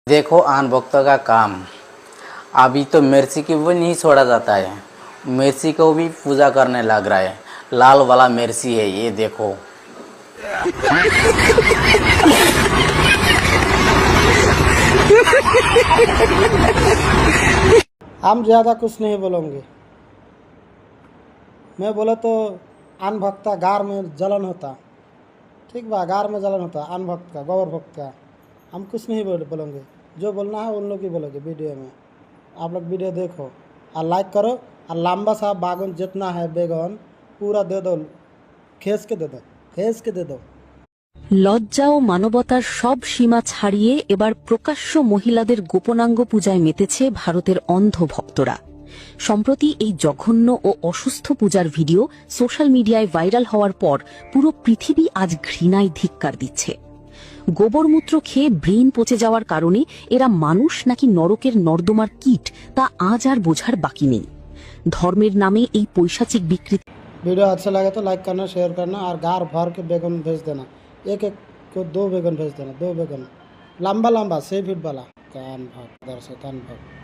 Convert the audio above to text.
देखो आन भक्तों का काम। अभी तो मिर्ची की भी नहीं छोड़ा जाता है, मिर्ची को भी पूजा करने लग रहा है। लाल वाला मिर्ची है ये देखो। हम ज़्यादा कुछ नहीं बोलेंगे। मैं बोला तो अन भक्त का गार में जलन होता, ठीक बा, गार में जलन होता अन भक्त का, गौर भक्त का। हम कुछ नहीं बोलेंगे, जो बोलना है उन लोग ही बोलेंगे वीडियो में। आप लोग वीडियो देखो और लाइक करो, और लंबा सा बागन जितना है बेगन पूरा दे दो, खेस के दे दो, खेस के दे दो। লজ্জা ও মানবতার সব সীমা ছাড়িয়ে এবার প্রকাশ্য মহিলাদের গোপনাঙ্গ পূজায় মেতেছে ভারতের অন্ধ ভক্তরা। সম্প্রতি এই জঘন্য ও অসুস্থ পূজার ভিডিও সোশ্যাল মিডিয়ায় ভাইরাল হওয়ার পর পুরো পৃথিবী আজ ঘৃণায় ধিক্কার দিচ্ছে। গোবরমূত্র খেয়ে ব্রেন পচে যাওয়ার কারণে এরা মানুষ নাকি নরকের নর্দমার কীট তা আজ আর বোঝার বাকি নেই। ধর্মের নামে এই পৈশাচিক বিকৃতি। वीडियो अच्छा लगे तो लाइक करना, शेयर करना, और गार भर के बैगन भेज देना। एक एक को 2 बैगन भेज देना, 2 बैगन लंबा लंबा 6 फीट वाला। कान भक्त दर्शक कान भक्त।